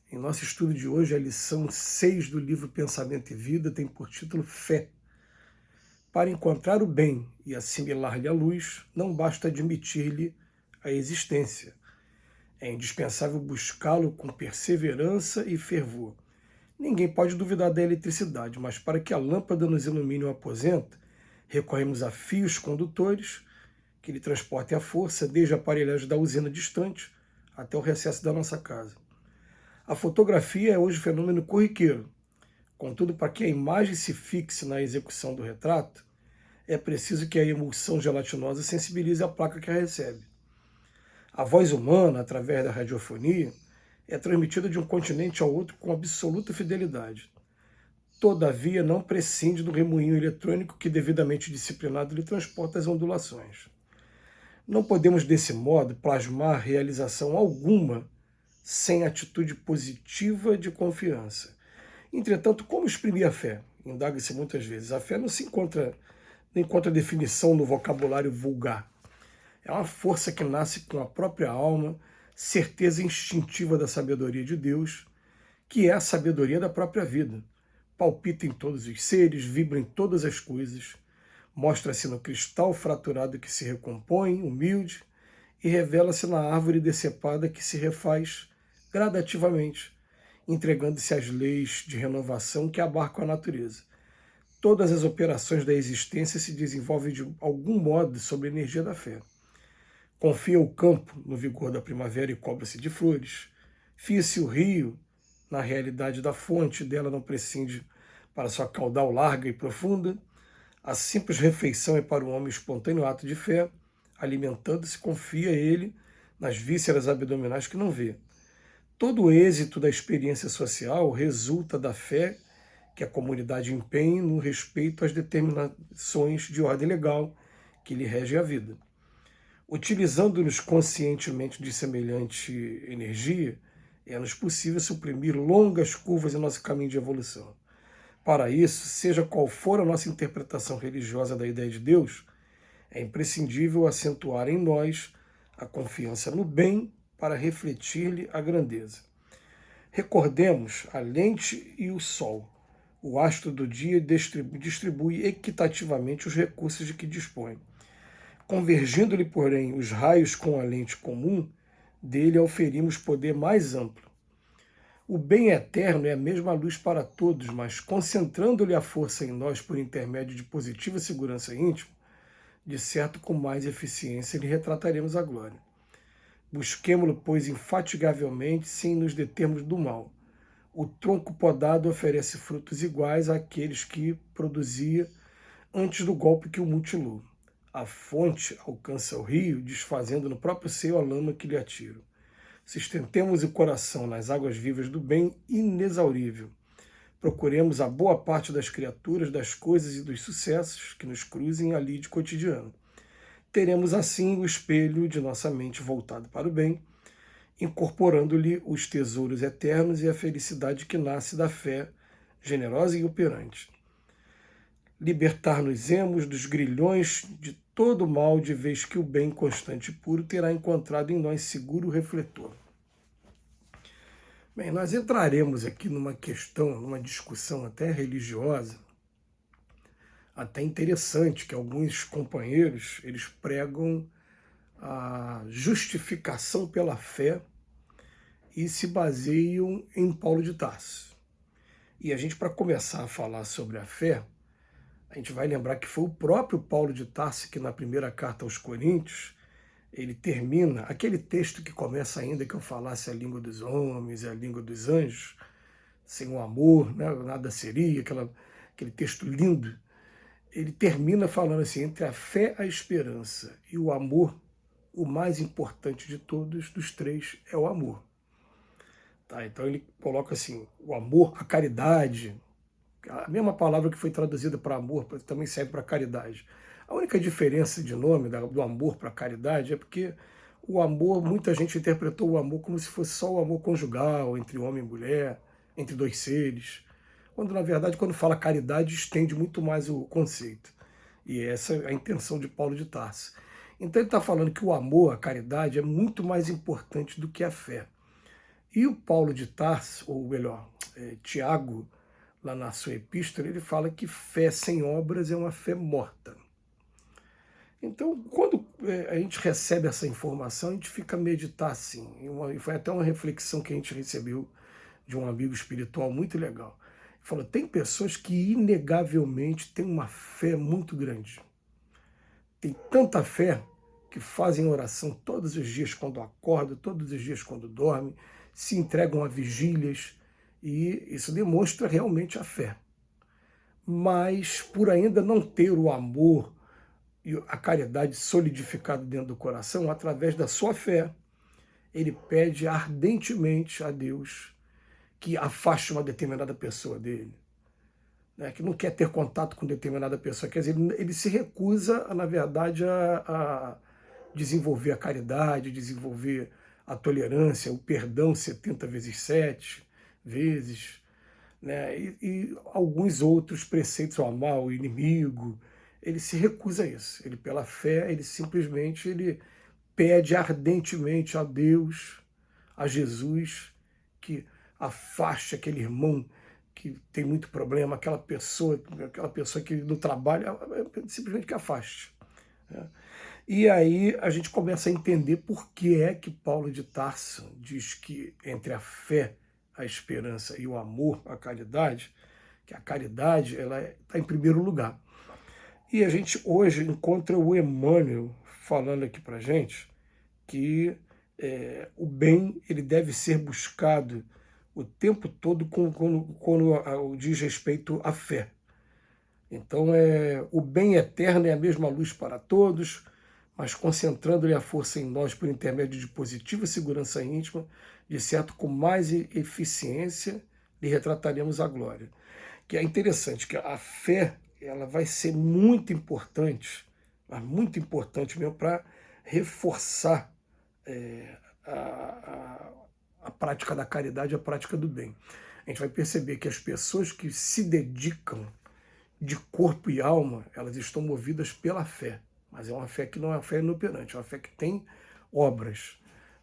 Em nosso estudo de hoje, a lição 6 do livro Pensamento e Vida tem por título Fé. Para encontrar o bem e assimilar-lhe a luz, não basta admitir-lhe a existência. É indispensável buscá-lo com perseverança e fervor. Ninguém pode duvidar da eletricidade, mas para que a lâmpada nos ilumine o aposento, recorremos a fios condutores que lhe transportem a força desde a aparelhagem da usina distante até o recesso da nossa casa. A fotografia é hoje fenômeno corriqueiro. Contudo, para que a imagem se fixe na execução do retrato, é preciso que a emulsão gelatinosa sensibilize a placa que a recebe. A voz humana, através da radiofonia, é transmitida de um continente ao outro com absoluta fidelidade. Todavia, não prescinde do remoinho eletrônico que, devidamente disciplinado, lhe transporta as ondulações. Não podemos, desse modo, plasmar realização alguma sem atitude positiva de confiança. Entretanto, como exprimir a fé? Indaga-se muitas vezes. A fé não encontra definição no vocabulário vulgar. É uma força que nasce com a própria alma, certeza instintiva da sabedoria de Deus, que é a sabedoria da própria vida. Palpita em todos os seres, vibra em todas as coisas, mostra-se no cristal fraturado que se recompõe, humilde, e revela-se na árvore decepada que se refaz gradativamente, entregando-se às leis de renovação que abarcam a natureza. Todas as operações da existência se desenvolvem de algum modo sob a energia da fé. Confia o campo no vigor da primavera e cobre-se de flores. Fia-se o rio na realidade da fonte, dela não prescinde para sua caudal larga e profunda. A simples refeição é para o homem espontâneo ato de fé. Alimentando-se, confia ele nas vísceras abdominais que não vê. Todo o êxito da experiência social resulta da fé que a comunidade empenha no respeito às determinações de ordem legal que lhe regem a vida. Utilizando-nos conscientemente de semelhante energia, é-nos possível suprimir longas curvas em nosso caminho de evolução. Para isso, seja qual for a nossa interpretação religiosa da ideia de Deus, é imprescindível acentuar em nós a confiança no bem para refletir-lhe a grandeza. Recordemos a lente e o sol. O astro do dia distribui equitativamente os recursos de que dispõe. Convergindo-lhe, porém, os raios com a lente comum, dele auferimos poder mais amplo. O bem eterno é a mesma luz para todos, mas concentrando-lhe a força em nós por intermédio de positiva segurança íntima, de certo com mais eficiência lhe retrataremos a glória. Busquemo-lo, pois, infatigavelmente, sem nos determos do mal. O tronco podado oferece frutos iguais àqueles que produzia antes do golpe que o mutilou. A fonte alcança o rio, desfazendo no próprio seio a lama que lhe atira. Sustentemos o coração nas águas vivas do bem inexaurível. Procuremos a boa parte das criaturas, das coisas e dos sucessos que nos cruzem ali de cotidiano. Teremos assim o espelho de nossa mente voltado para o bem, incorporando-lhe os tesouros eternos e a felicidade que nasce da fé generosa e operante. Libertar-nos-emos dos grilhões de todo o mal, de vez que o bem constante e puro terá encontrado em nós seguro refletor. Bem, nós entraremos aqui numa questão, numa discussão até religiosa, até interessante, que alguns companheiros, eles pregam a justificação pela fé e se baseiam em Paulo de Tarso. E a gente, para começar a falar sobre a fé, a gente vai lembrar que foi o próprio Paulo de Tarso que, na primeira carta aos Coríntios, ele termina aquele texto que começa ainda que eu falasse a língua dos homens e a língua dos anjos, sem o amor, né, nada seria, aquele texto lindo. Ele termina falando assim, entre a fé, a esperança e o amor, o mais importante de todos, dos três, é o amor. Tá, então ele coloca assim, o amor, a caridade, a mesma palavra que foi traduzida para amor também serve para caridade. A única diferença de nome do amor para caridade é porque o amor, muita gente interpretou o amor como se fosse só o amor conjugal, entre homem e mulher, entre dois seres, quando na verdade quando fala caridade estende muito mais o conceito. E essa é a intenção de Paulo de Tarso. Então ele está falando que o amor, a caridade, é muito mais importante do que a fé. E o Paulo de Tarso, ou melhor, Tiago, lá na sua epístola, ele fala que fé sem obras é uma fé morta. Então, quando a gente recebe essa informação, a gente fica a meditar assim. E foi até uma reflexão que a gente recebeu de um amigo espiritual muito legal. Ele falou, tem pessoas que inegavelmente têm uma fé muito grande. Tem tanta fé que fazem oração todos os dias quando acordam, todos os dias quando dormem, se entregam a vigílias, e isso demonstra realmente a fé. Mas por ainda não ter o amor e a caridade solidificado dentro do coração, através da sua fé, ele pede ardentemente a Deus que afaste uma determinada pessoa dele, né, que não quer ter contato com determinada pessoa. Quer dizer, ele se recusa, na verdade, a desenvolver a caridade, desenvolver a tolerância, o perdão 70 vezes 7 vezes, né, e alguns outros preceitos, o amar o inimigo. Ele se recusa a isso. Ele, pela fé, ele simplesmente pede ardentemente a Deus, a Jesus, que afaste aquele irmão que tem muito problema, aquela pessoa que no trabalho, simplesmente que afaste, né? E aí a gente começa a entender por que é que Paulo de Tarso diz que entre a fé, a esperança e o amor, a caridade, que a caridade ela está em primeiro lugar. E a gente hoje encontra o Emmanuel falando aqui para a gente que o bem ele deve ser buscado o tempo todo quando diz respeito à fé. Então, o bem eterno é a mesma luz para todos, mas concentrando-lhe a força em nós por intermédio de positiva segurança íntima, de certo, com mais eficiência, lhe retrataremos a glória. Que é interessante, que a fé ela vai ser muito importante, mas muito importante mesmo, para reforçar a prática da caridade, a prática do bem. A gente vai perceber que as pessoas que se dedicam de corpo e alma, elas estão movidas pela fé. Mas é uma fé que não é uma fé inoperante, é uma fé que tem obras,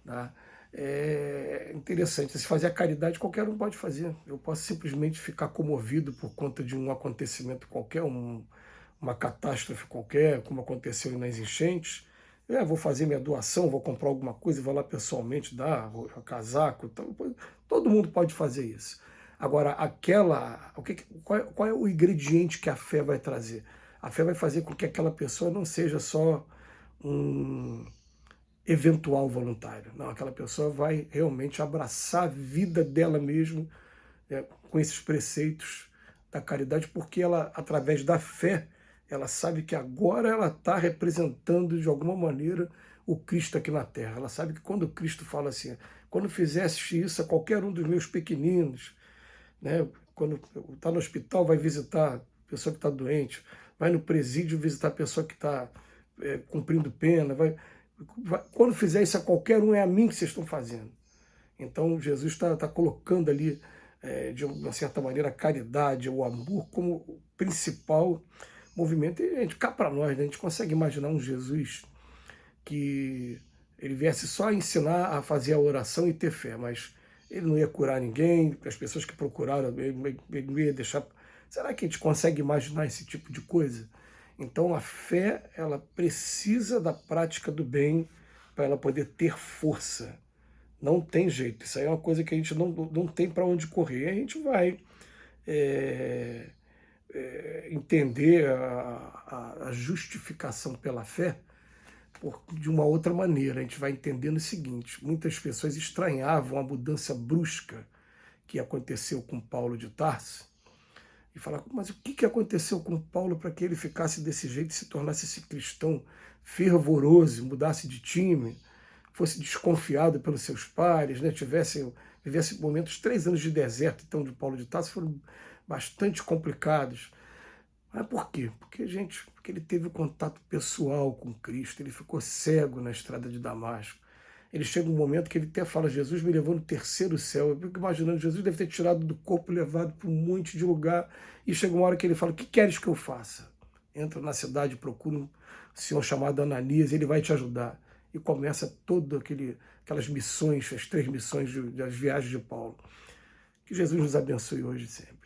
tá? É interessante, se fazer a caridade qualquer um pode fazer. Eu posso simplesmente ficar comovido por conta de um acontecimento qualquer, uma catástrofe qualquer, como aconteceu nas enchentes. Vou fazer minha doação, vou comprar alguma coisa, vou lá pessoalmente dar casaco. Todo mundo pode fazer isso. Agora, qual é o ingrediente que a fé vai trazer? A fé vai fazer com que aquela pessoa não seja só um eventual voluntário. Não, aquela pessoa vai realmente abraçar a vida dela mesmo, com esses preceitos da caridade, porque ela, através da fé, ela sabe que agora ela está representando de alguma maneira o Cristo aqui na Terra. Ela sabe que quando Cristo fala assim, quando fizeste isso a qualquer um dos meus pequeninos, né, quando está no hospital vai visitar a pessoa que está doente, vai no presídio visitar a pessoa que está cumprindo pena, quando fizer isso a qualquer um, é a mim que vocês estão fazendo. Então Jesus está colocando ali, de uma certa maneira, a caridade, o amor como principal movimento. E, gente, cá para nós, né, a gente consegue imaginar um Jesus que ele viesse só ensinar a fazer a oração e ter fé, mas ele não ia curar ninguém, as pessoas que procuraram, ele não ia deixar... Será que a gente consegue imaginar esse tipo de coisa? Então a fé, ela precisa da prática do bem para ela poder ter força. Não tem jeito, isso aí é uma coisa que a gente não tem para onde correr. A gente vai entender a justificação pela fé de uma outra maneira. A gente vai entendendo o seguinte, muitas pessoas estranhavam a mudança brusca que aconteceu com Paulo de Tarso, e falavam, mas o que aconteceu com Paulo para que ele ficasse desse jeito, se tornasse esse cristão fervoroso, mudasse de time, fosse desconfiado pelos seus pares, né? Vivesse momentos, 3 anos de deserto, então, de Paulo de Tarso foram bastante complicados. Mas por quê? Porque ele teve um contato pessoal com Cristo, ele ficou cego na estrada de Damasco. Ele chega um momento que ele até fala, Jesus me levou no terceiro céu. Eu fico imaginando, Jesus deve ter tirado do corpo, levado para um monte de lugar, e chega uma hora que ele fala, o que queres que eu faça? Entra na cidade, procura um senhor chamado Ananias, ele vai te ajudar. E começa toda aquelas missões, as 3 missões das viagens de Paulo. Que Jesus nos abençoe hoje e sempre.